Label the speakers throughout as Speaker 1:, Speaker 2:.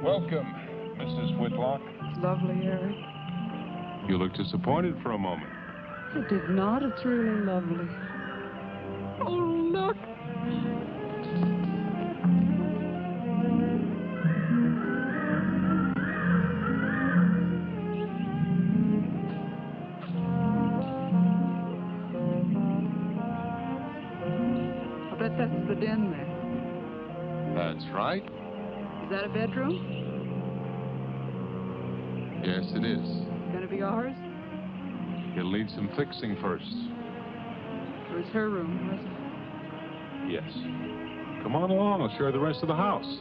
Speaker 1: Welcome, Mrs. Whitlock.
Speaker 2: It's lovely, Eric.
Speaker 1: You look disappointed for a moment.
Speaker 2: I did not. It's really lovely. Oh, look. I bet that's the den there.
Speaker 1: That's right.
Speaker 2: Is that a bedroom?
Speaker 1: Yes, it is.
Speaker 2: Gonna be ours?
Speaker 1: It'll need some fixing first.
Speaker 2: It was her room, was it?
Speaker 1: Yes. Come on along, I'll show you the rest of the house.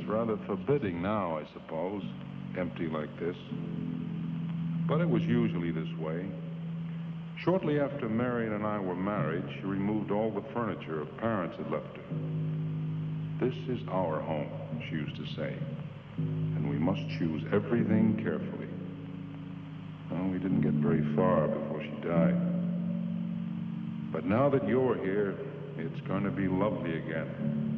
Speaker 1: Rather forbidding now, I suppose, empty like this. But it was usually this way. Shortly after Marion and I were married, she removed all the furniture her parents had left her. This is our home, she used to say, and we must choose everything carefully. Well, we didn't get very far before she died. But now that you're here, it's going to be lovely again.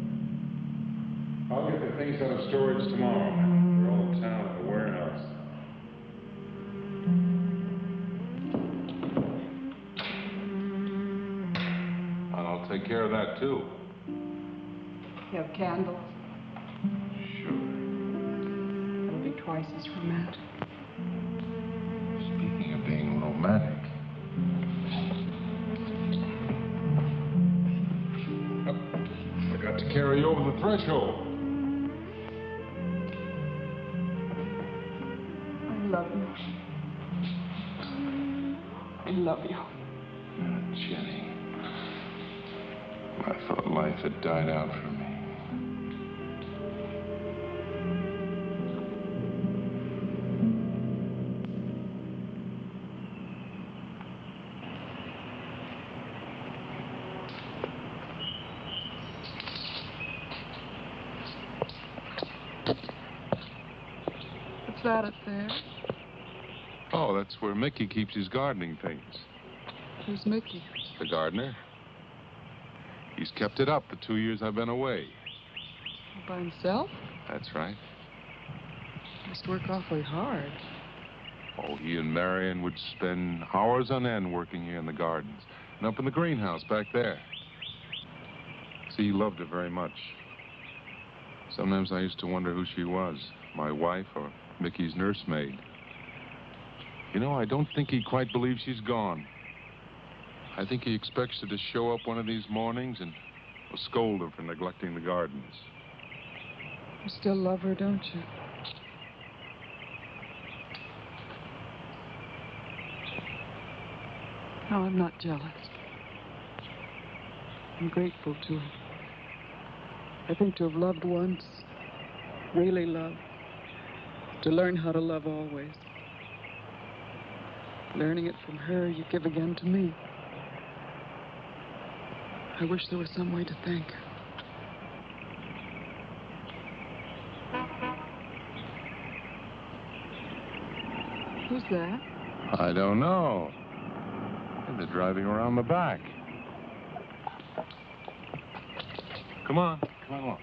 Speaker 1: I'll get the things out of storage tomorrow. They're all down at the warehouse. And I'll take care of that, too.
Speaker 2: You have candles?
Speaker 1: Sure.
Speaker 2: It'll be twice as romantic.
Speaker 1: Speaking of being romantic. Oh, I got to carry you over the threshold.
Speaker 2: I love you.
Speaker 1: Jenny, I thought life had died out for me.
Speaker 2: What's that up there?
Speaker 1: Oh, that's where Mickey keeps his gardening things.
Speaker 2: Who's Mickey?
Speaker 1: The gardener. He's kept it up the 2 years I've been away.
Speaker 2: By himself?
Speaker 1: That's right.
Speaker 2: Must work awfully hard.
Speaker 1: Oh, he and Marion would spend hours on end working here in the gardens and up in the greenhouse back there. See, he loved her very much. Sometimes I used to wonder who she was, my wife or Mickey's nursemaid. You know, I don't think he quite believes she's gone. I think he expects her to show up one of these mornings and will scold her for neglecting the gardens.
Speaker 2: You still love her, don't you? No, I'm not jealous. I'm grateful to her. I think to have loved once, really loved, to learn how to love always. Learning it from her, you give again to me. I wish there was some way to thank her. Who's that?
Speaker 1: I don't know. They're driving around the back. Come on along.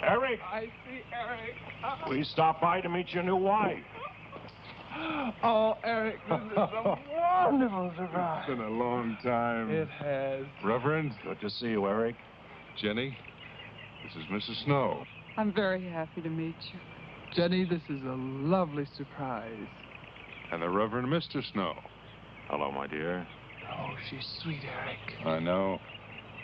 Speaker 3: Eric!
Speaker 2: I see Eric.
Speaker 3: We stopped by to meet your new wife.
Speaker 2: Oh, Eric, this is a wonderful surprise.
Speaker 1: It's been a long time.
Speaker 2: It has.
Speaker 1: Reverend.
Speaker 3: Good to see you, Eric.
Speaker 1: Jenny, this is Mrs. Snow.
Speaker 2: I'm very happy to meet you. Jenny, this is a lovely surprise.
Speaker 1: And the Reverend Mr. Snow.
Speaker 3: Hello, my dear.
Speaker 2: Oh, she's sweet, Eric.
Speaker 1: I know.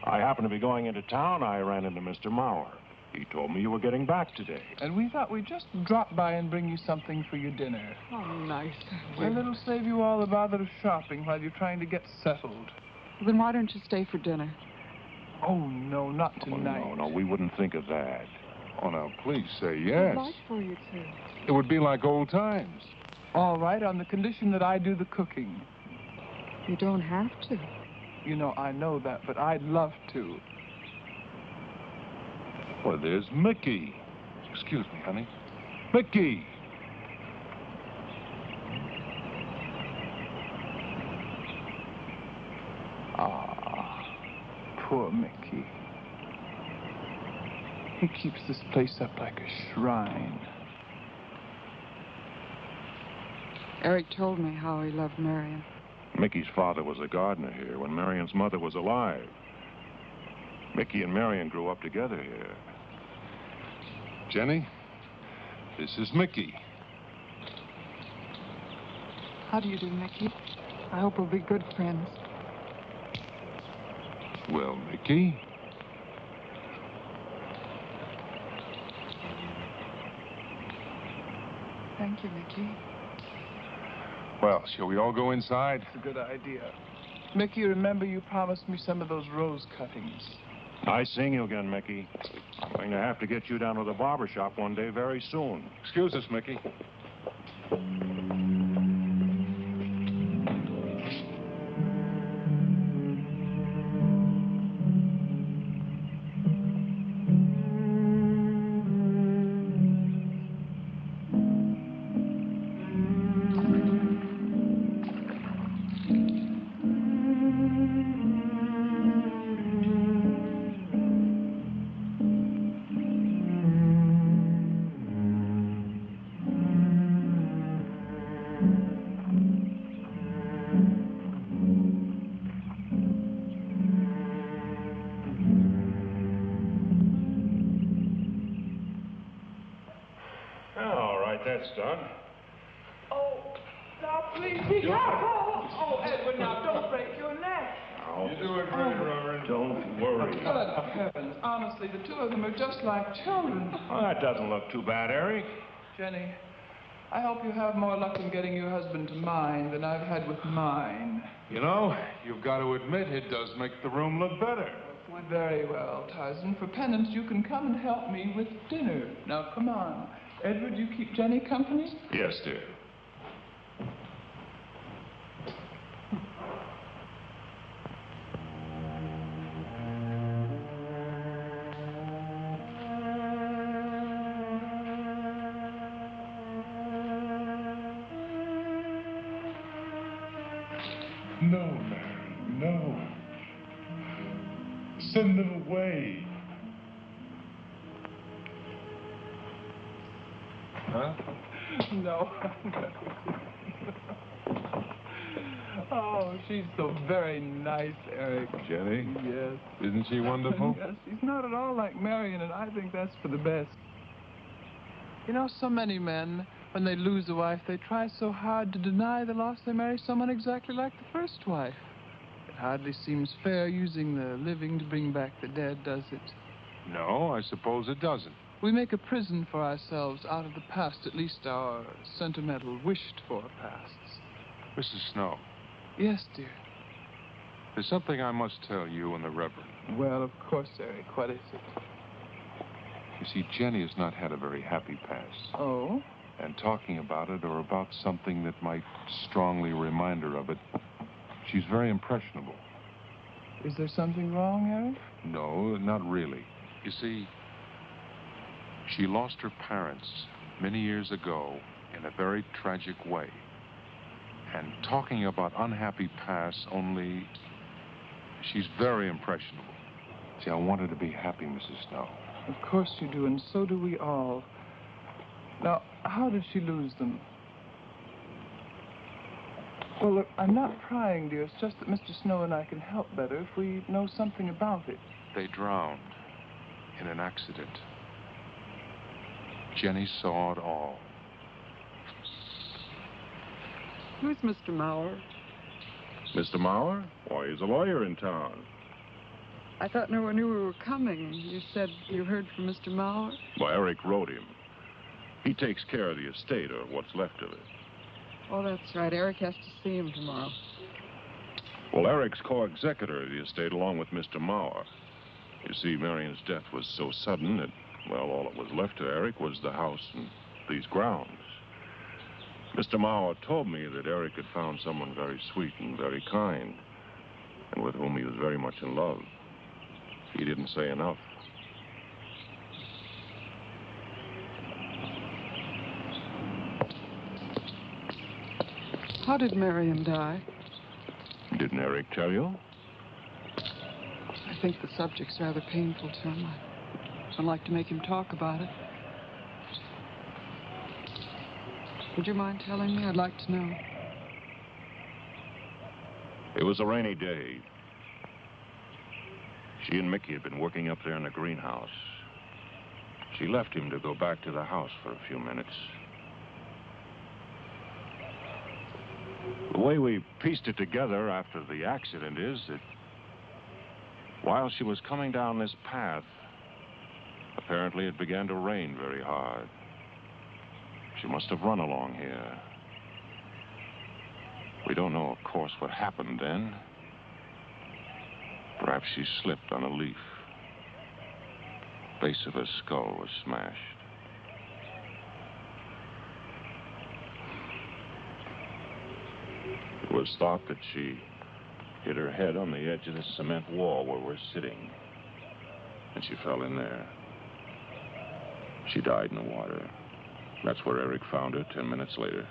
Speaker 3: I happened to be going into town. I ran into Mr. Mauer. He told me you were getting back today.
Speaker 4: And we thought we'd just drop by and bring you something for your dinner.
Speaker 2: Oh, nice.
Speaker 4: And it'll save you all the bother of shopping while you're trying to get settled.
Speaker 2: Then why don't you stay for dinner?
Speaker 4: Oh, no, not tonight.
Speaker 3: Oh, no, we wouldn't think of that.
Speaker 1: Oh, now, please say
Speaker 2: I'd
Speaker 1: yes.
Speaker 2: like for you to.
Speaker 1: It would be like old times.
Speaker 4: All right, on the condition that I do the cooking.
Speaker 2: You don't have to.
Speaker 4: You know, I know that, but I'd love to.
Speaker 1: Well, there's Mickey. Excuse me, honey. Mickey!
Speaker 4: Ah, poor Mickey. He keeps this place up like a shrine.
Speaker 2: Eric told me how he loved Marion.
Speaker 3: Mickey's father was a gardener here when Marion's mother was alive. Mickey and Marion grew up together here.
Speaker 1: Jenny, this is Mickey.
Speaker 2: How do you do, Mickey? I hope we'll be good friends.
Speaker 1: Well, Mickey?
Speaker 2: Thank you, Mickey.
Speaker 1: Well, shall we all go inside?
Speaker 4: It's a good idea. Mickey, remember you promised me some of those rose cuttings.
Speaker 3: I sing you again, Mickey. I'm going to have to get you down to the barber shop one day very soon.
Speaker 1: Excuse us, Mickey.
Speaker 3: All right, that's done.
Speaker 4: Oh, now please be careful. Oh, Edward, now don't break your neck.
Speaker 1: You're doing great, Reverend.
Speaker 3: Don't worry.
Speaker 4: Good heavens, honestly, the two of them are just like children.
Speaker 3: Oh, that doesn't look too bad, Eric.
Speaker 4: Jenny, I hope you have more luck in getting your husband to mine than I've had with mine.
Speaker 1: You know, you've got to admit it does make the room look better.
Speaker 4: Very well, Tarzan. For penance, you can come and help me with dinner. Now, come on. Edward, you keep Jenny company?
Speaker 3: Yes, dear.
Speaker 1: No, Mary, no. Send them away. Huh?
Speaker 4: No. Oh, she's so very nice, Eric.
Speaker 1: Jenny?
Speaker 4: Yes.
Speaker 1: Isn't she wonderful?
Speaker 4: Yes, she's not at all like Marion, and I think that's for the best. You know, so many men, when they lose a wife, they try so hard to deny the loss they marry someone exactly like the first wife. It hardly seems fair using the living to bring back the dead, does it?
Speaker 1: No, I suppose it doesn't.
Speaker 4: We make a prison for ourselves out of the past, at least our sentimental, wished-for pasts.
Speaker 1: Mrs. Snow,
Speaker 4: Yes, dear.
Speaker 1: there's something I must tell you and the Reverend.
Speaker 4: Well, of course, Eric. What is it?
Speaker 1: You see, Jenny has not had a very happy past.
Speaker 4: Oh?
Speaker 1: And talking about it or about something that might strongly remind her of it, she's very impressionable.
Speaker 4: Is there something wrong, Eric?
Speaker 1: No, not really. You see, she lost her parents many years ago in a very tragic way. And talking about unhappy pasts only, she's very impressionable. See, I want her to be happy, Mrs. Snow.
Speaker 4: Of course you do, and so do we all. Now, how did she lose them? Well, look, I'm not prying, dear. It's just that Mr. Snow and I can help better if we know something about it.
Speaker 1: They drowned in an accident. Jenny saw it all.
Speaker 2: Who's Mr. Mauer?
Speaker 3: Mr. Mauer? Why, he's a lawyer in town.
Speaker 2: I thought no one knew we were coming. You said you heard from Mr. Mauer?
Speaker 3: Well, Eric wrote him. He takes care of the estate, or what's left of it.
Speaker 2: Oh, that's right. Eric has to see him tomorrow.
Speaker 3: Well, Eric's co-executor of the estate along with Mr. Mauer. You see, Marion's death was so sudden, it Well, all that was left to Eric was the house and these grounds. Mr. Mauer told me that Eric had found someone very sweet and very kind, and with whom he was very much in love. He didn't say enough.
Speaker 2: How did Marion die?
Speaker 3: Didn't Eric tell you?
Speaker 2: I think the subject's rather painful to him. I don't like to make him talk about it. Would you mind telling me? I'd like to know.
Speaker 3: It was a rainy day. She and Mickey had been working up there in the greenhouse. She left him to go back to the house for a few minutes. The way we pieced it together after the accident is that while she was coming down this path, apparently it began to rain very hard. She must have run along here. We don't know, of course, what happened then. Perhaps she slipped on a leaf. The base of her skull was smashed. It was thought that she hit her head on the edge of the cement wall where we're sitting, and she fell in there. She died in the water. That's where Eric found her 10 minutes later.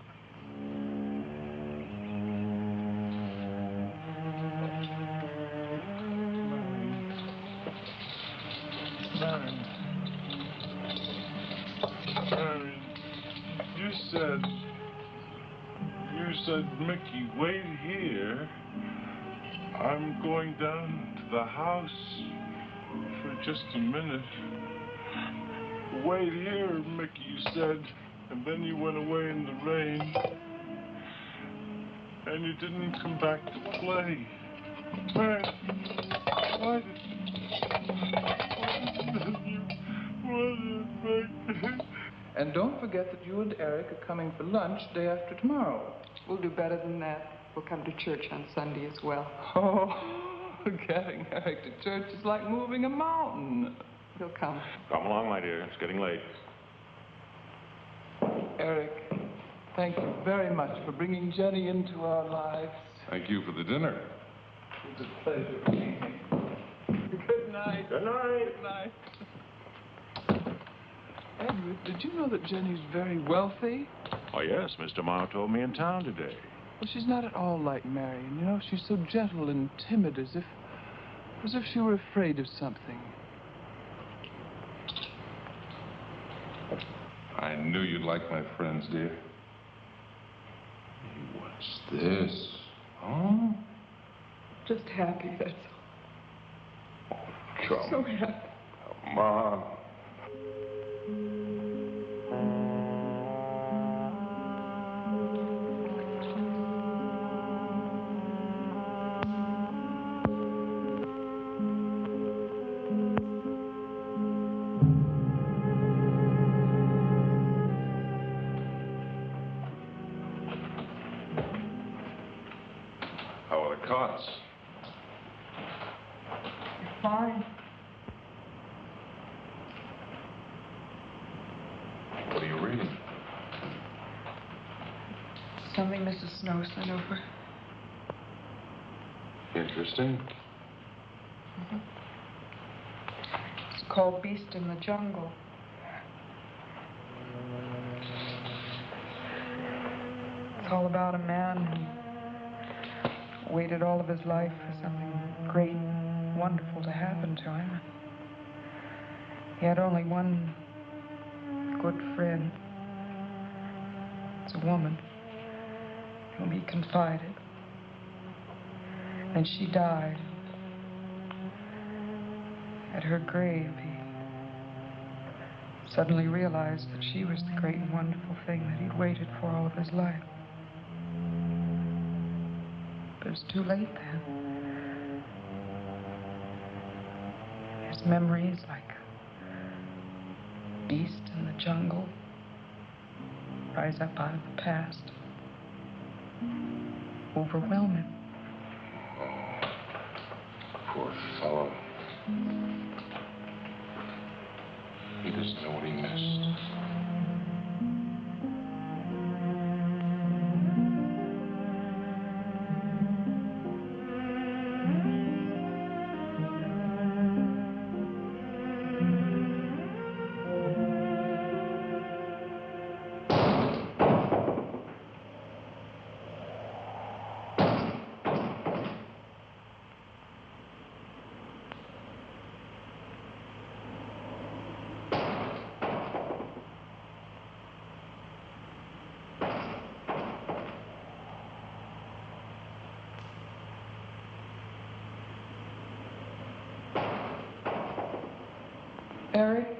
Speaker 5: Marion, you said, Mickey, wait here. I'm going down to the house for just a minute. Wait here, Mickey, you said, and then you went away in the rain. And you didn't come back to play. Man, why did you...
Speaker 4: And don't forget that you and Eric are coming for lunch day after tomorrow.
Speaker 2: We'll do better than that. We'll come to church on Sunday as well.
Speaker 4: Oh, getting Eric to church is like moving a mountain.
Speaker 2: He'll come.
Speaker 3: Come along, my dear. It's getting late.
Speaker 4: Eric, thank you very much for bringing Jenny into our lives.
Speaker 1: Thank you for the dinner.
Speaker 4: It was a pleasure. Good night.
Speaker 3: Good night.
Speaker 4: Good night. Edward, did you know that Jenny's very wealthy?
Speaker 3: Oh, yes. Mr. Mauer told me in town today.
Speaker 4: Well, she's not at all like Marion. You know, she's so gentle and timid, as if she were afraid of something.
Speaker 1: I knew you'd like my friends, dear. What's this? Huh?
Speaker 2: Just happy, that's all.
Speaker 1: Oh, come.
Speaker 2: So happy.
Speaker 1: Come on. How are the cots?
Speaker 2: Fine.
Speaker 1: What are you reading?
Speaker 2: Something Mrs. Snow sent over.
Speaker 1: Interesting.
Speaker 2: It's called Beast in the Jungle. It's all about a man who waited all of his life for something great and wonderful to happen to him. He had only one good friend. It's a woman whom he confided. And she died. At her grave, he suddenly realized that she was the great and wonderful thing that he'd waited for all of his life. But it was too late then. His memories, like beast in the jungle, rise up out of the past, overwhelm him.
Speaker 1: Poor fellow.
Speaker 3: He doesn't know what he missed.
Speaker 2: Eric?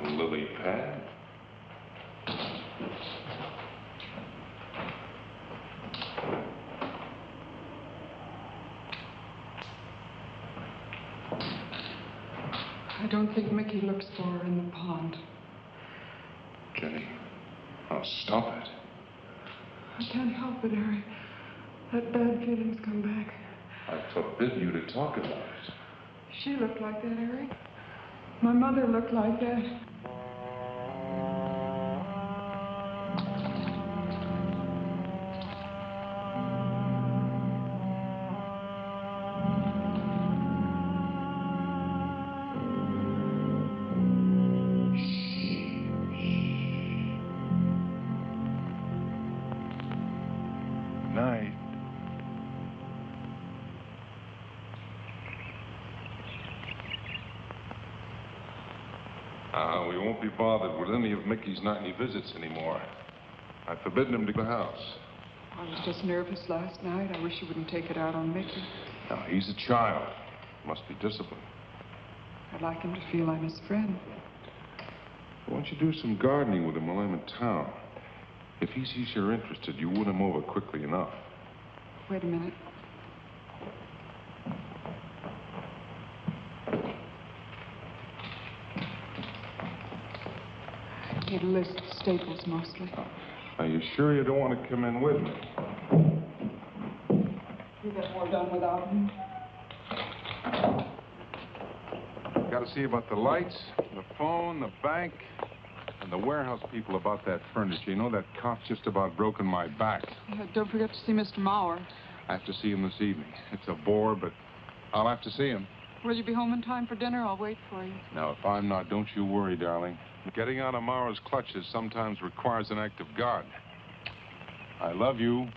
Speaker 1: Lily pad?
Speaker 2: I don't think Mickey looks for her in the pond.
Speaker 1: Jenny, oh, stop it.
Speaker 2: I can't help it, Harry. That bad feeling's come back.
Speaker 1: I forbid you to talk about it.
Speaker 2: She looked like that, Harry. My mother looked like that.
Speaker 1: Night. We won't be bothered with any of Mickey's nightly visits anymore. I've forbidden him to the house.
Speaker 2: I was just nervous last night. I wish you wouldn't take it out on Mickey.
Speaker 1: Now, he's a child. Must be disciplined.
Speaker 2: I'd like him to feel I'm his friend.
Speaker 1: Why don't you do some gardening with him while I'm in town? If he sees you're interested, you win him over quickly enough.
Speaker 2: Wait a minute. I need a list of staples mostly.
Speaker 1: Are you sure you don't want to come in with me?
Speaker 2: You get more done without me.
Speaker 1: Got to see about the lights, the phone, the bank, and the warehouse people about that furniture. You know, that cough's just about broken my back.
Speaker 2: Yeah, don't forget to see Mr. Mauer.
Speaker 1: I have to see him this evening. It's a bore, but I'll have to see him.
Speaker 2: Will you be home in time for dinner? I'll wait for you.
Speaker 1: Now, if I'm not, don't you worry, darling. Getting out of Mauer's clutches sometimes requires an act of God. I love you.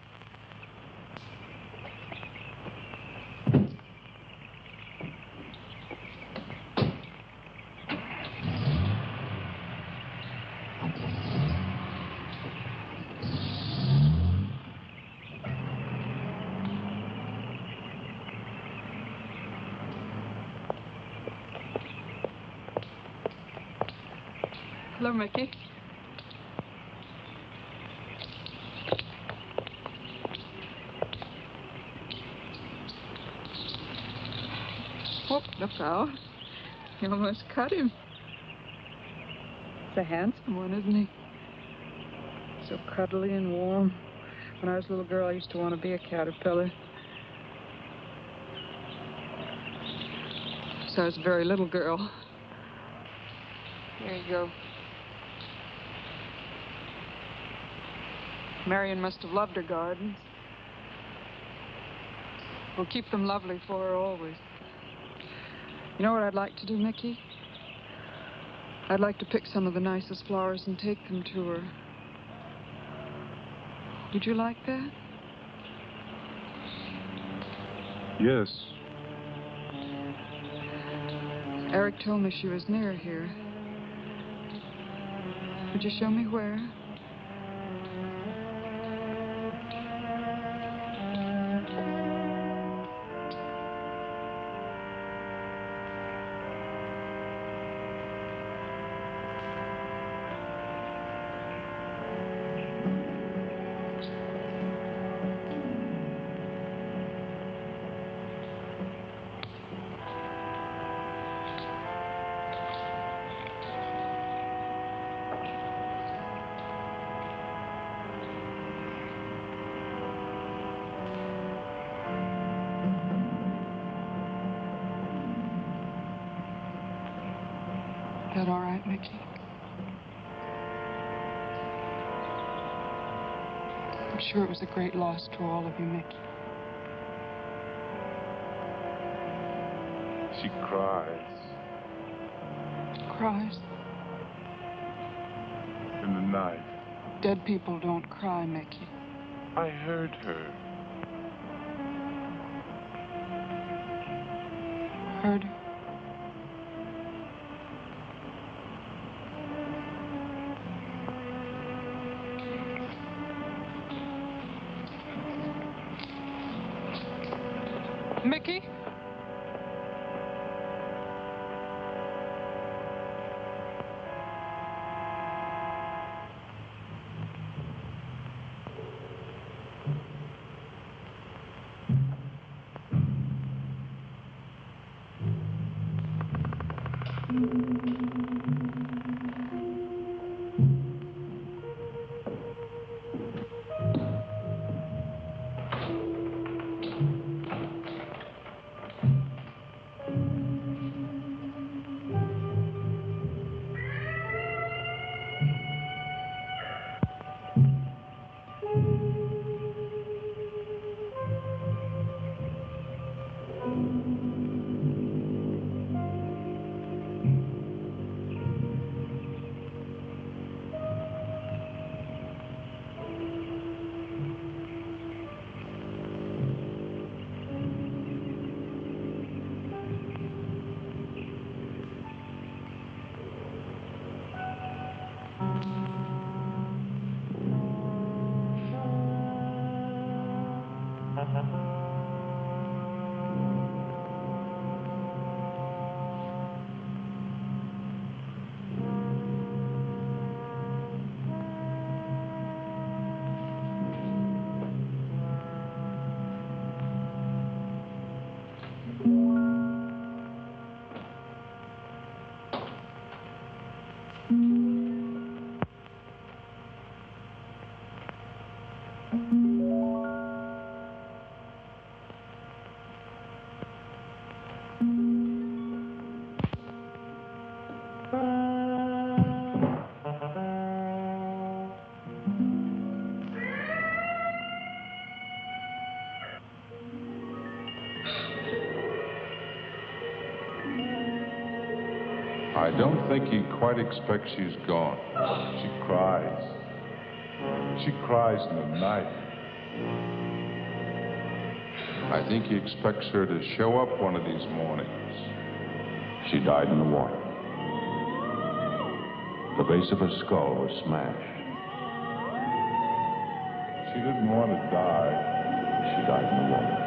Speaker 2: Hello, Mickey. Whoop, look out. You almost cut him. He's a handsome one, isn't he? So cuddly and warm. When I was a little girl, I used to want to be a caterpillar. So I was a very little girl. There you go. Marion must have loved her gardens. We'll keep them lovely for her always. You know what I'd like to do, Mickey? I'd like to pick some of the nicest flowers and take them to her. Would you like that?
Speaker 1: Yes.
Speaker 2: Eric told me she was near here. Would you show me where? Is that all right, Mickey? I'm sure it was a great loss to all of you, Mickey.
Speaker 5: She cries.
Speaker 2: Cries?
Speaker 5: In the night.
Speaker 2: Dead people don't cry, Mickey.
Speaker 5: I heard her.
Speaker 2: Heard her? Mickey?
Speaker 1: I don't think he quite expects she's gone.
Speaker 5: She cries. She cries in the night.
Speaker 1: I think he expects her to show up one of these mornings.
Speaker 3: She died in the water. The base of her skull was smashed.
Speaker 5: She didn't want to die.
Speaker 3: She died in the water.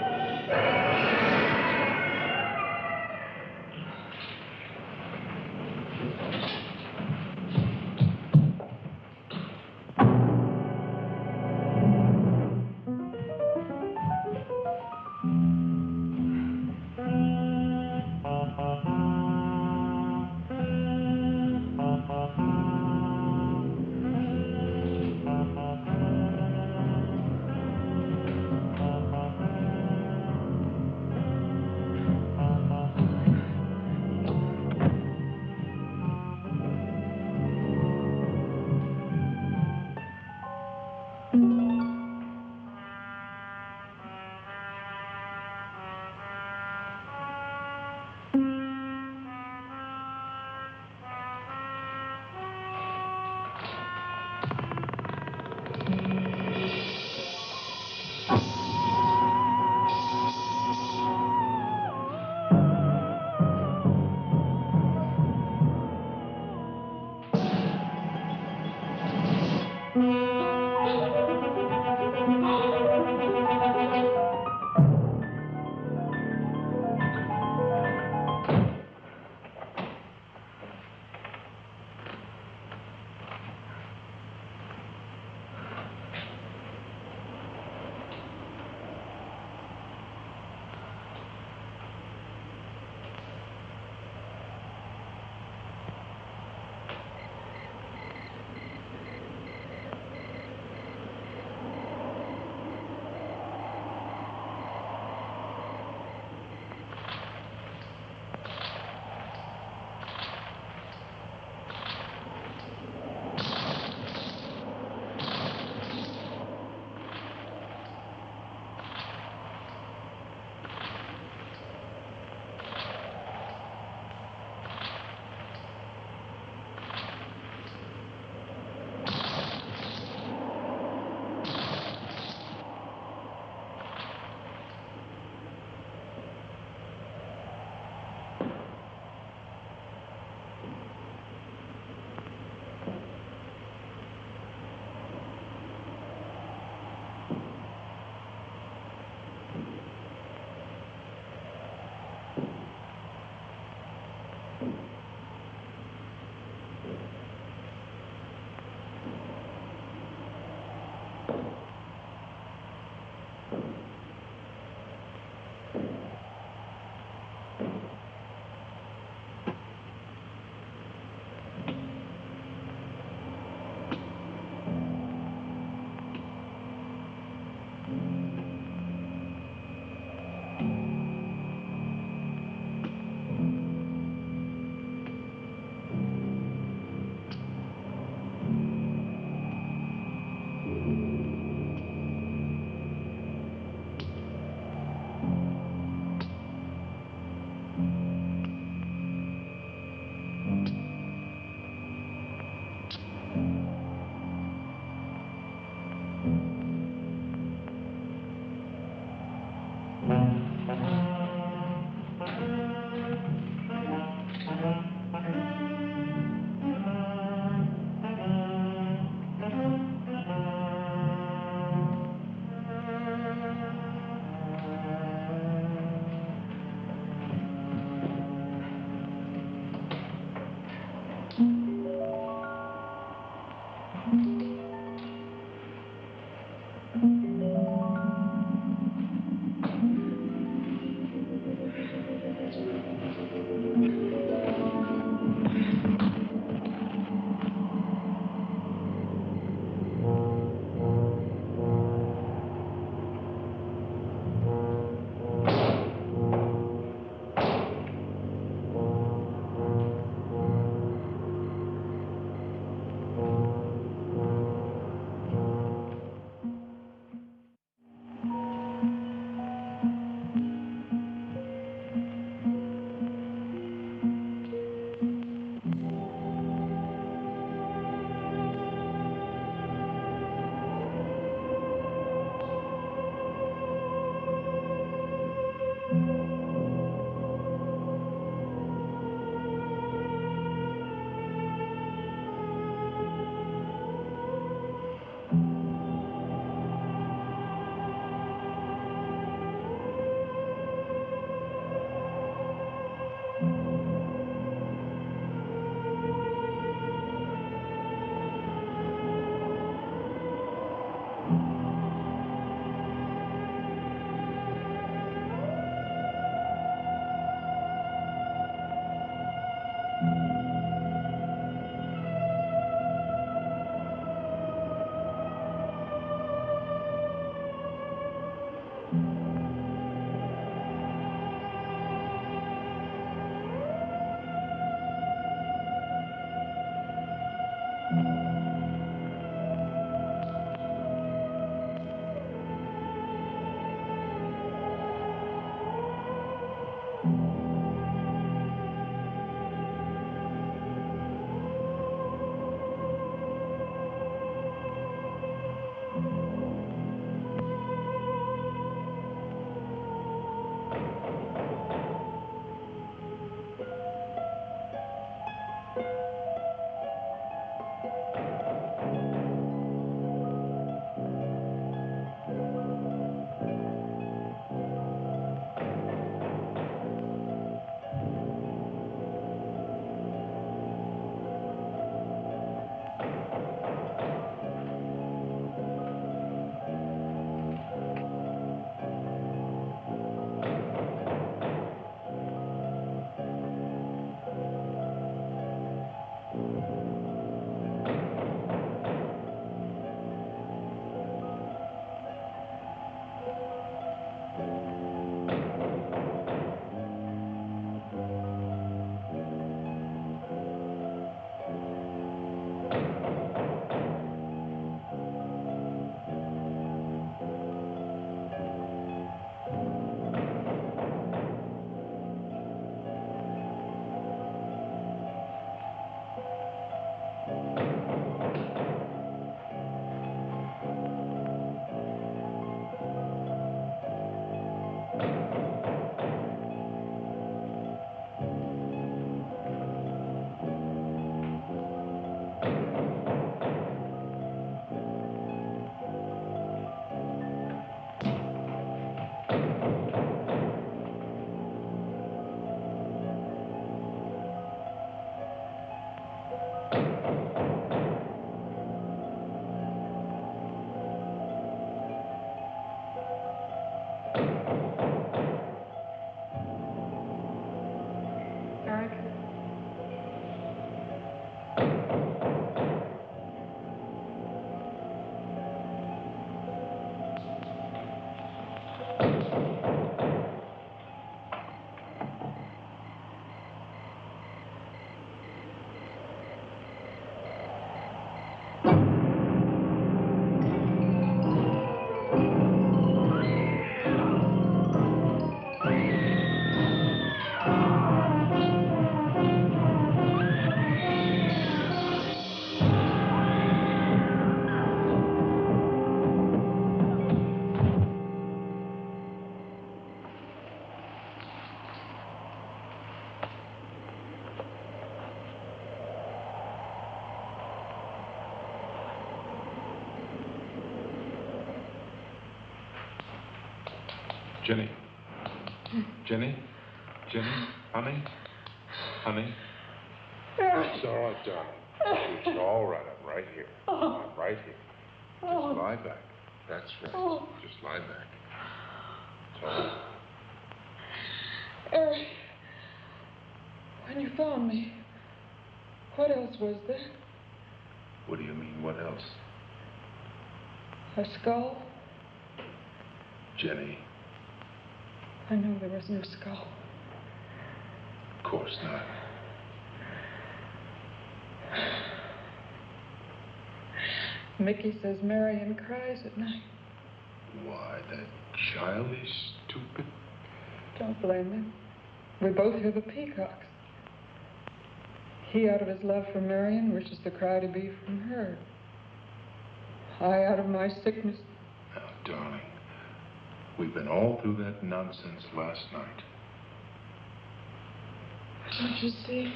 Speaker 1: Jenny. Jenny? Jenny? Honey? Honey? It's all right, darling. It's all right. I'm right here. I'm right here. Just lie back. That's right. Just lie back. It's all right.
Speaker 2: Eric, when you found me, what else was there?
Speaker 1: What do you mean, what else?
Speaker 2: A skull?
Speaker 1: Jenny,
Speaker 2: I know there was no skull.
Speaker 1: of course not.
Speaker 2: Mickey says Marion cries at night.
Speaker 1: Why, that child is stupid.
Speaker 2: Don't blame him. We both hear the peacocks. He, out of his love for Marion, wishes the cry to be from her. I, out of my sickness.
Speaker 1: Now, darling, we've been all through that nonsense last night.
Speaker 2: Don't you see?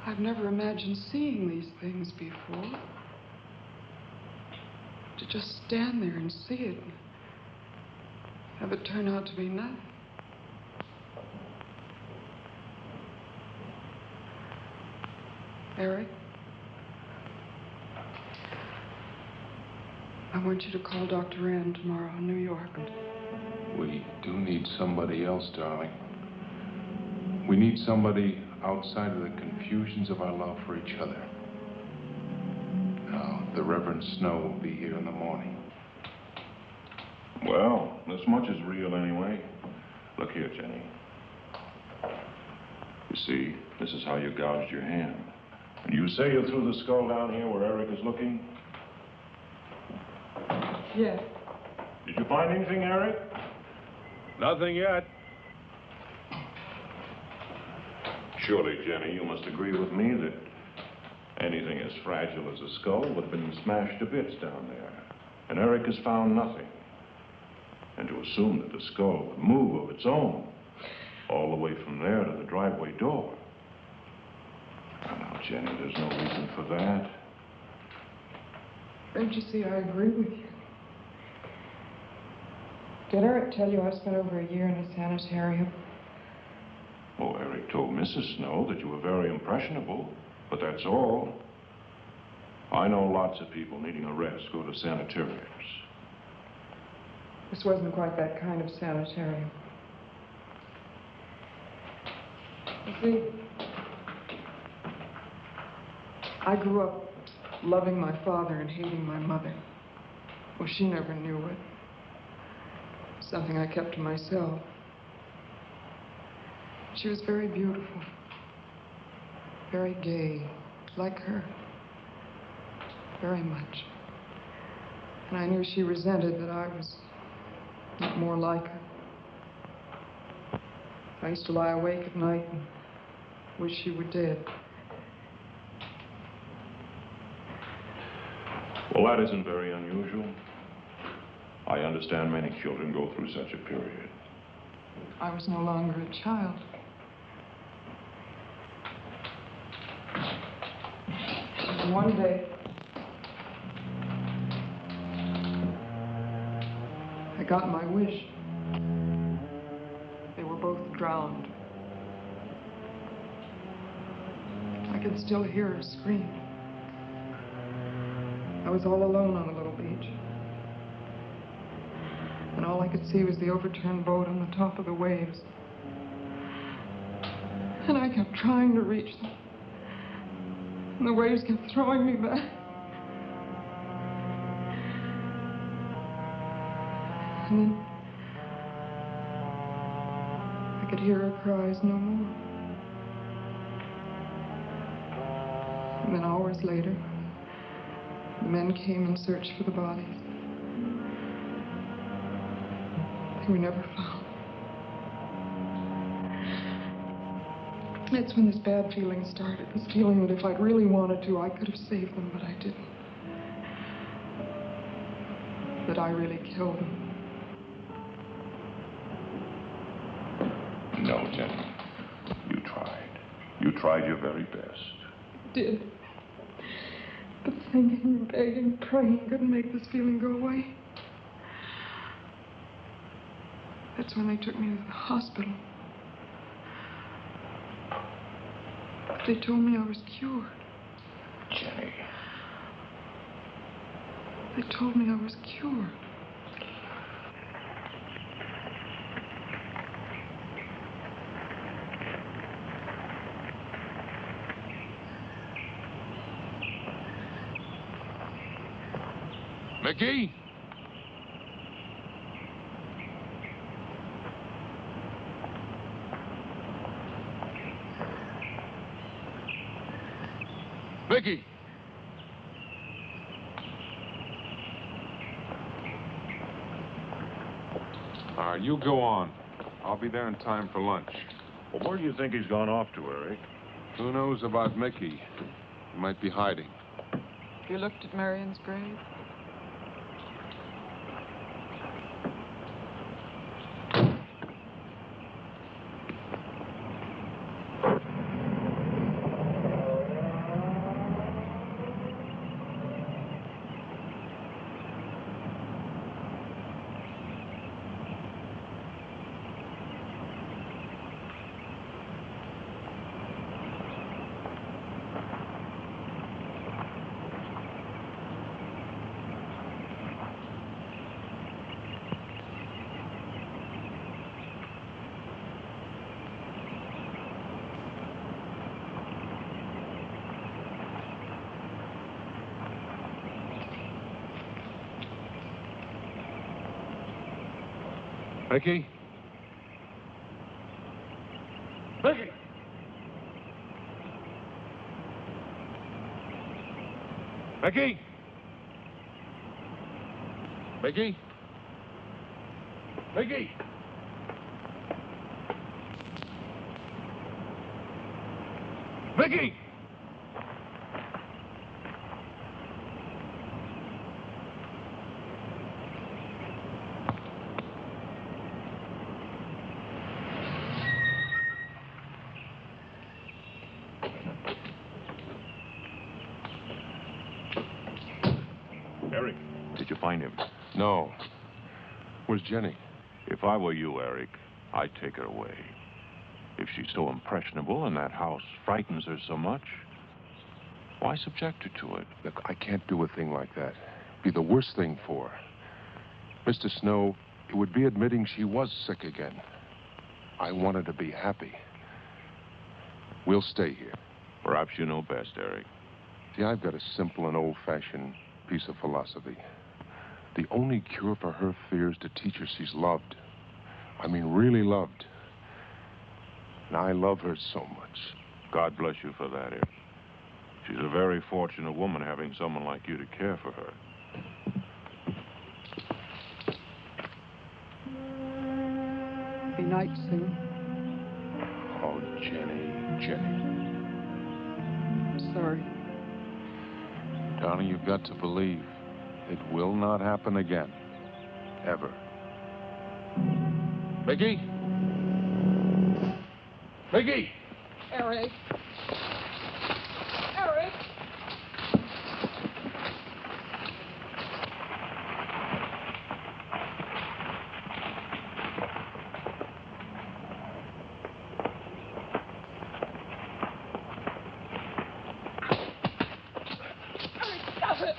Speaker 2: I've never imagined seeing these things before. To just stand there and see it. Have it turn out to be nothing. Eric, I want you to call Dr. Ann tomorrow in New York.
Speaker 1: We do need somebody else, darling. We need somebody outside of the confusions of our love for each other. Now, the Reverend Snow will be here in the morning.
Speaker 3: Well, this much is real anyway. Look here, Jenny. You see, this is how you gouged your hand. And you say you threw the skull down here where Eric is looking?
Speaker 2: Yes.
Speaker 3: Did you find anything, Eric?
Speaker 5: Nothing yet.
Speaker 3: Surely, Jenny, you must agree with me that anything as fragile as a skull would have been smashed to bits down there. And Eric has found nothing. And to assume that the skull would move of its own all the way from there to the driveway door. Now, Jenny, there's no reason for that.
Speaker 2: Don't you see, I agree with you. Did Eric tell you I spent over a year in a sanitarium?
Speaker 3: Oh, Eric told Mrs. Snow that you were very impressionable, but that's all. I know lots of people needing a rest go to sanitariums.
Speaker 2: This wasn't quite that kind of sanitarium. You see, I grew up loving my father and hating my mother. Well, she never knew it. Something I kept to myself. She was very beautiful, very gay, like her, very much. And I knew she resented that I was not more like her. I used to lie awake at night and wish she were dead.
Speaker 3: Well, that isn't very unusual. I understand many children go through such a period.
Speaker 2: I was no longer a child. And one day, I got my wish. They were both drowned. I could still hear her scream. I was all alone on the little beach. And all I could see was the overturned boat on the top of the waves. And I kept trying to reach them. And the waves kept throwing me back. And then I could hear her cries no more. And then hours later, the men came and searched for the bodies. They were never found. That's when this bad feeling started. This feeling that if I'd really wanted to, I could have saved them, but I didn't. That I really killed them.
Speaker 3: No, Jenny. You tried. You tried your very best.
Speaker 2: I did. But thinking, begging, praying couldn't make this feeling go away. That's when they took me to the hospital. They told me I was cured.
Speaker 3: Jenny.
Speaker 2: They told me I was cured.
Speaker 3: Mickey? Mickey!
Speaker 1: All right, you go on. I'll be there in time for lunch.
Speaker 3: Well, where do you think he's gone off to, Eric?
Speaker 1: Who knows about Mickey? He might be hiding.
Speaker 2: You looked at Marion's grave?
Speaker 1: Mickey?
Speaker 3: Mickey!
Speaker 1: Mickey? Mickey? Mickey? Mickey!
Speaker 3: Eric, did you find him?
Speaker 1: No. Where's Jenny?
Speaker 3: If I were you, Eric, I'd take her away. If she's so impressionable and that house frightens her so much, why subject her to it?
Speaker 1: Look, I can't do a thing like that. It'd be the worst thing for her. Mr. Snow, it would be admitting she was sick again. I want her to be happy. We'll stay here.
Speaker 3: Perhaps you know best, Eric.
Speaker 1: See, I've got a simple and old-fashioned piece of philosophy. The only cure for her fear is to teach her she's loved. I mean, really loved. And I love her so much.
Speaker 3: God bless you for that, Eric. She's a very fortunate woman having someone like you to care for her.
Speaker 2: Be night soon.
Speaker 1: Oh, Jenny.
Speaker 2: I'm sorry.
Speaker 1: Darling, you've got to believe it will not happen again. Ever. Mickey? Mickey!
Speaker 2: Eric. Eric! Stop it!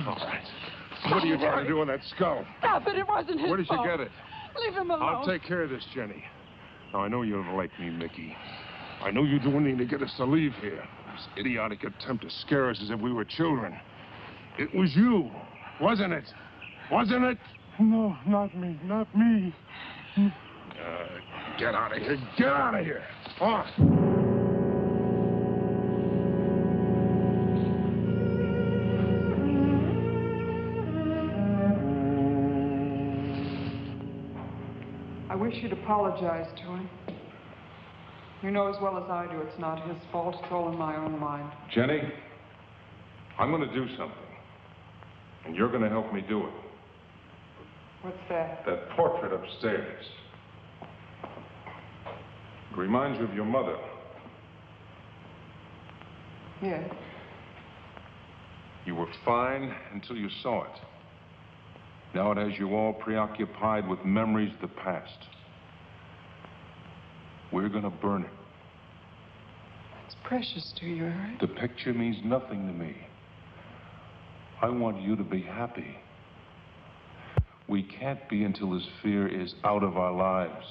Speaker 1: All right. What are you trying to do with that skull?
Speaker 2: Stop it! It wasn't his
Speaker 1: Where did you
Speaker 2: fault.
Speaker 1: get it?
Speaker 2: Leave him alone.
Speaker 1: I'll take care of this, Jenny. Now, I know you don't like me, Mickey. I know you do anything to get us to leave here. This idiotic attempt to scare us as if we were children. It was you, wasn't it? Wasn't it?
Speaker 5: No, not me. Not me.
Speaker 1: Get out of here. Get out of here. On.
Speaker 2: I wish you'd apologize to him. You know as well as I do it's not his fault. It's all in my own mind.
Speaker 1: Jenny, I'm going to do something. And you're going to help me do it.
Speaker 2: What's that?
Speaker 1: That portrait upstairs. It reminds you of your mother.
Speaker 2: Yes.
Speaker 1: You were fine until you saw it. Now it has you all preoccupied with memories of the past. We're going to burn it.
Speaker 2: It's precious to you, Eric.
Speaker 1: The picture means nothing to me. I want you to be happy. We can't be until this fear is out of our lives.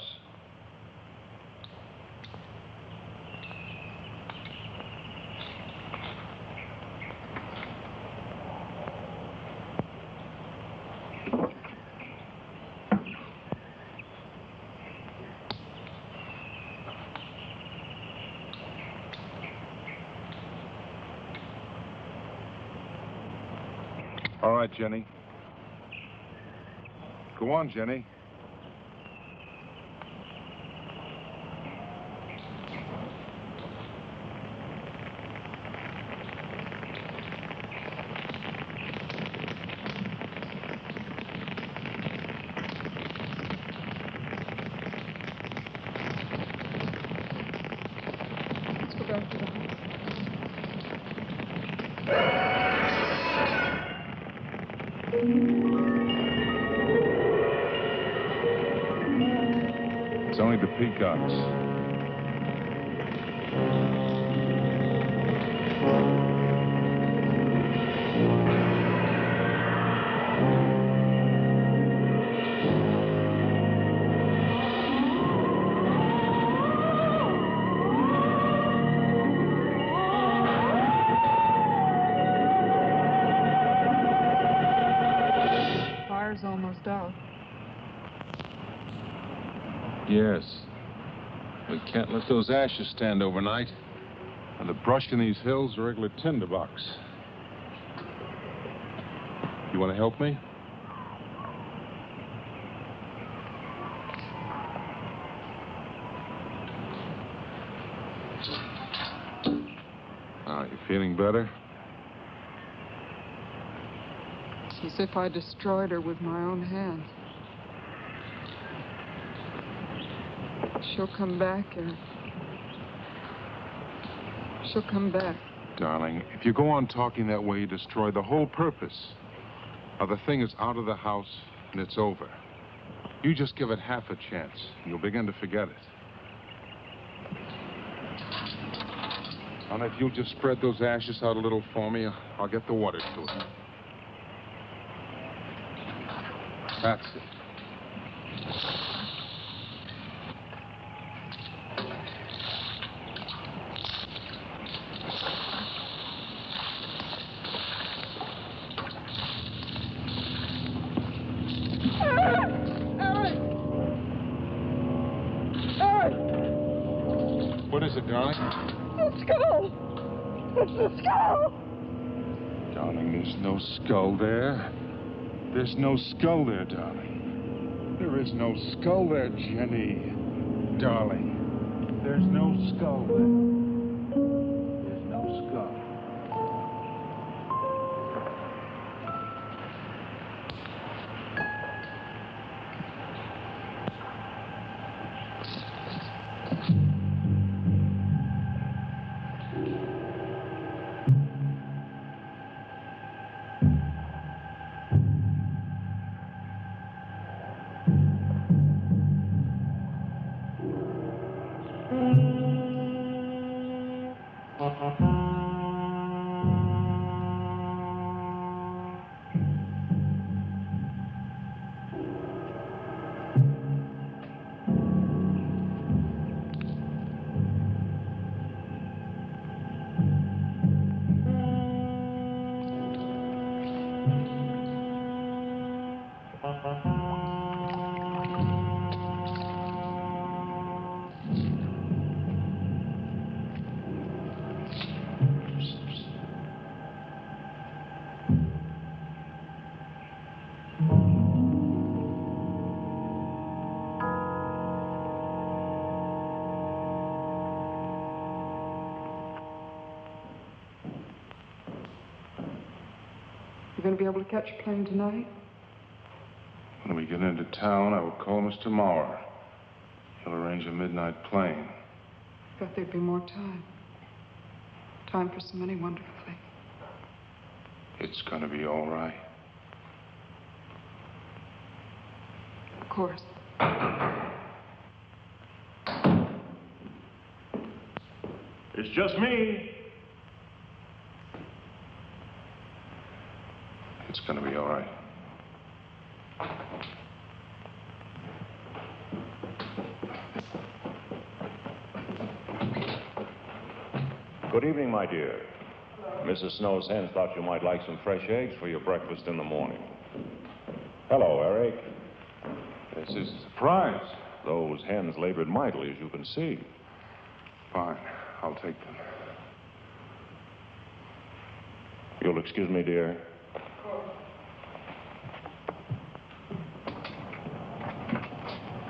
Speaker 1: All right, Jenny. Go on, Jenny.
Speaker 2: Let's go back to the house.
Speaker 1: It's only the peacocks.
Speaker 2: Fire's almost out.
Speaker 1: Yes. We can't let those ashes stand overnight. And the brush in these hills are regular tinderbox. You want to help me? You feeling better?
Speaker 2: As if I destroyed her with my own hands. She'll come back, Eric. She'll come back.
Speaker 1: Darling, if you go on talking that way, you destroy the whole purpose. Now, the thing is out of the house, and it's over. You just give it half a chance, and you'll begin to forget it. And if you'll just spread those ashes out a little for me, I'll get the water to it. That's it. What is it, darling?
Speaker 2: The skull! It's the skull!
Speaker 1: Darling, there's no skull there. There's no skull there, darling. There is no skull there, Jenny. Darling, there's no skull there. There's no skull.
Speaker 2: You going to be able to catch a plane tonight?
Speaker 1: When we get into town, I will call Mr. Maurer. He'll arrange a midnight plane.
Speaker 2: Thought there'd be more time. Time for so many wonderful things.
Speaker 1: It's gonna be all right.
Speaker 2: Of course.
Speaker 3: It's just me.
Speaker 1: It's gonna be all right.
Speaker 3: Good evening, my dear. Mrs. Snow's hens thought you might like some fresh eggs for your breakfast in the morning. Hello, Eric.
Speaker 1: This is a surprise.
Speaker 3: Those hens labored mightily, as you can see.
Speaker 1: Fine, I'll take them.
Speaker 3: You'll excuse me, dear.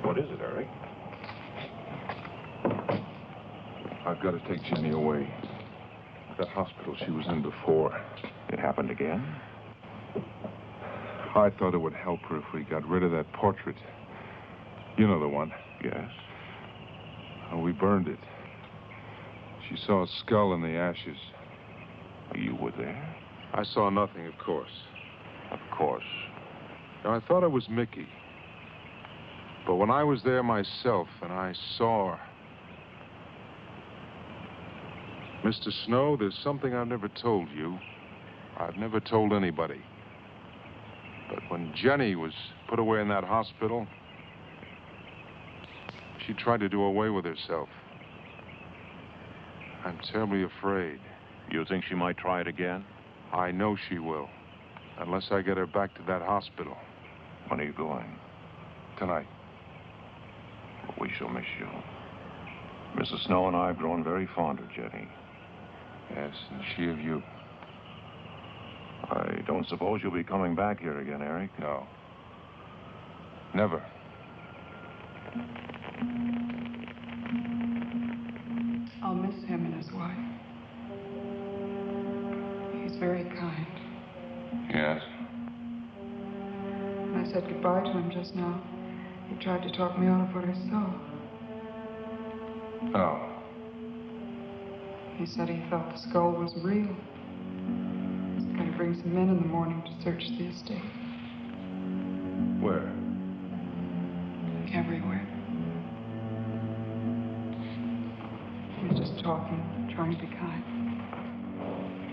Speaker 3: What is it, Eric?
Speaker 1: I've got to take Jenny away. That hospital she was in before.
Speaker 3: It happened again?
Speaker 1: I thought it would help her if we got rid of that portrait. You know the one.
Speaker 3: Yes.
Speaker 1: We burned it. She saw a skull in the ashes.
Speaker 3: You were there?
Speaker 1: I saw nothing, of course.
Speaker 3: Of course.
Speaker 1: Now, I thought it was Mickey. But when I was there myself and I saw her... Mr. Snow, there's something I've never told you. I've never told anybody. But when Jenny was put away in that hospital, she tried to do away with herself. I'm terribly afraid.
Speaker 3: You think she might try it again?
Speaker 1: I know she will. Unless I get her back to that hospital.
Speaker 3: When are you going?
Speaker 1: Tonight.
Speaker 3: We shall miss you. Mrs. Snow and I have grown very fond of Jenny.
Speaker 1: Yes, and she of you.
Speaker 3: I don't suppose you'll be coming back here again, Eric?
Speaker 1: No. Never.
Speaker 2: I'll miss him and his wife. He's very kind.
Speaker 1: Yes.
Speaker 2: When I said goodbye to him just now, he tried to talk me out of what I saw.
Speaker 1: Oh.
Speaker 2: He said he felt the skull was real. He's going to bring some men in the morning to search the estate.
Speaker 1: Where?
Speaker 2: Everywhere. He was just talking, trying to be kind.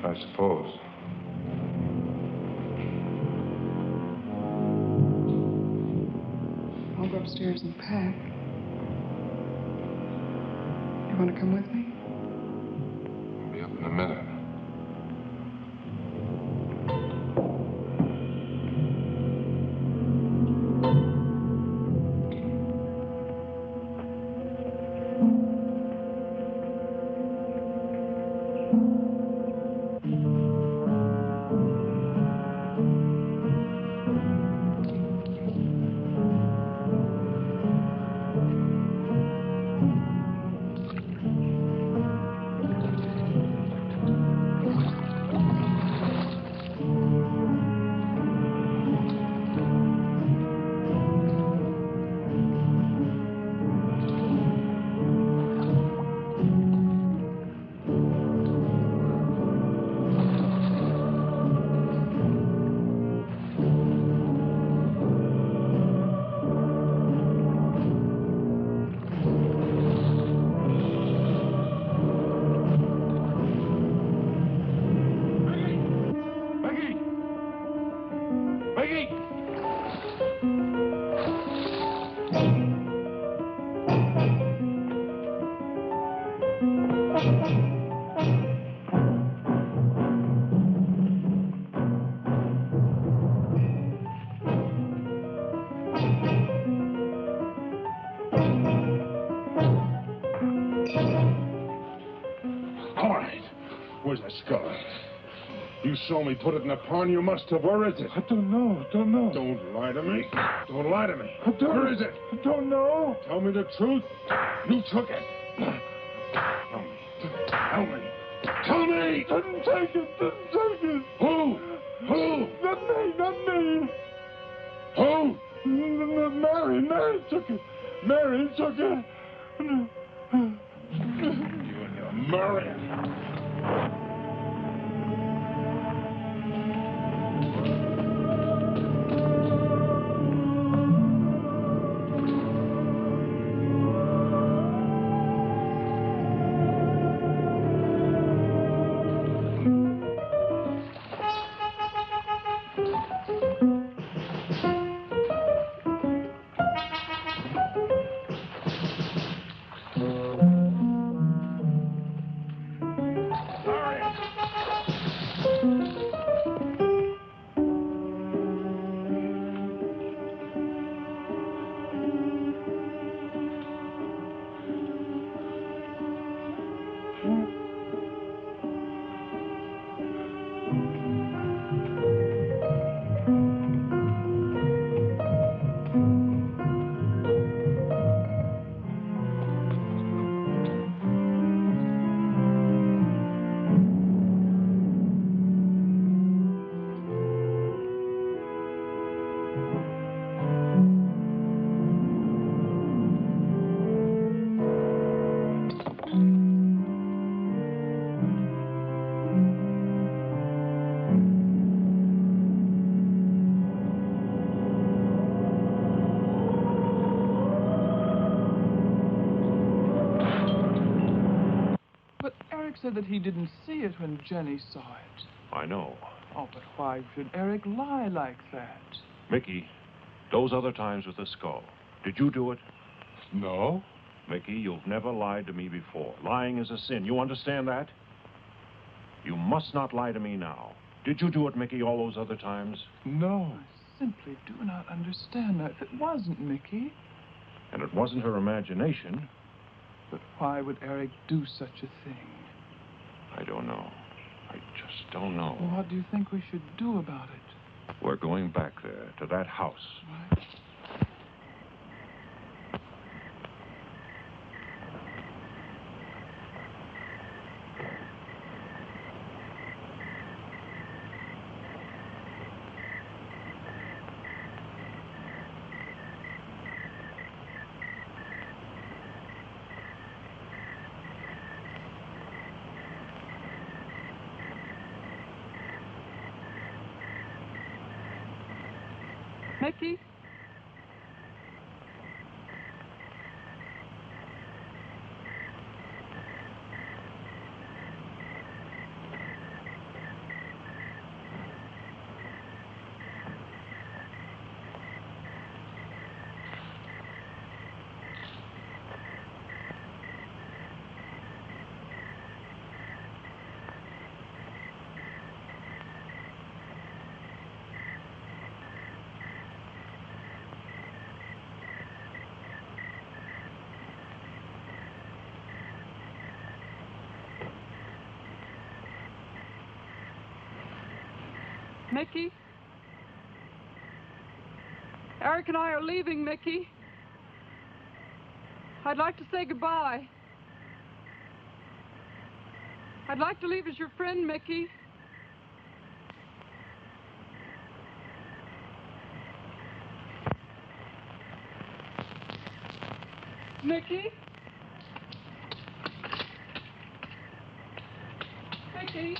Speaker 1: I suppose.
Speaker 2: I'll go upstairs and pack. You want to come with me?
Speaker 1: I'll be up in a minute.
Speaker 5: All right. Where's the skull? You saw me put it in the pond. You must have. Where is it?
Speaker 6: I don't know.
Speaker 5: Don't lie to me. Don't lie to me. Where is it?
Speaker 6: I don't know.
Speaker 5: Tell me the truth. You took it. Tell me. Tell me.
Speaker 6: Didn't take it.
Speaker 5: Who?
Speaker 6: Not me.
Speaker 5: Who?
Speaker 6: Mary took it. Mary took it.
Speaker 5: You and your Murray.
Speaker 4: said that he didn't see it when Jenny saw it.
Speaker 3: I know.
Speaker 4: Oh, but why should Eric lie like that?
Speaker 3: Mickey, those other times with the skull, did you do it?
Speaker 5: No.
Speaker 3: Mickey, you've never lied to me before. Lying is a sin. You understand that? You must not lie to me now. Did you do it, Mickey, all those other times?
Speaker 5: No.
Speaker 4: I simply do not understand that. If it wasn't Mickey,
Speaker 3: And it wasn't her imagination.
Speaker 4: but why would Eric do such a thing?
Speaker 3: I don't know. I just don't know.
Speaker 4: Well, what do you think we should do about it?
Speaker 3: We're going back there, to that house.
Speaker 4: Right.
Speaker 2: Mickey? Mickey? Eric and I are leaving, Mickey. I'd like to say goodbye. I'd like to leave as your friend, Mickey. Mickey? Mickey?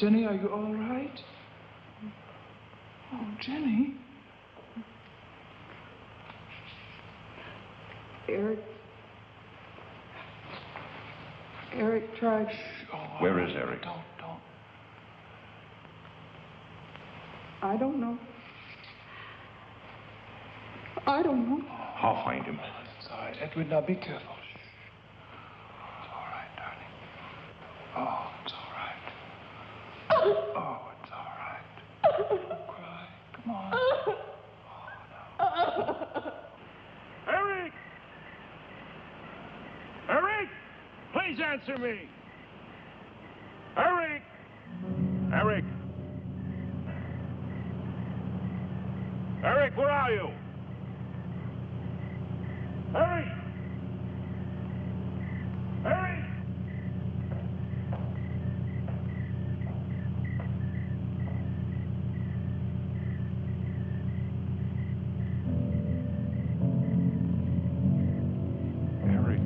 Speaker 4: Jenny, are you all right? Oh, Jenny.
Speaker 2: Eric tried.
Speaker 4: Oh,
Speaker 3: Where is Eric?
Speaker 4: Don't.
Speaker 2: I don't know. I don't know.
Speaker 3: I'll find him.
Speaker 4: It's all right. Edwin, now be careful. Shh. It's all right, darling. Oh, it's all right. Oh, it's all right. Don't cry. Come on. Oh, no.
Speaker 5: Eric! Eric! Please answer me! Eric! Eric! Eric, where are you? Eric! Eric!
Speaker 3: Eric.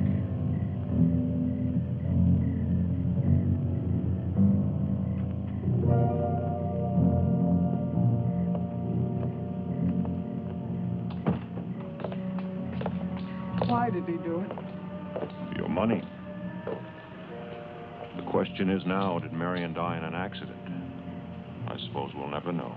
Speaker 2: Why did he do it?
Speaker 3: Your money. The question is now, did Marion die in an accident? I suppose we'll never know.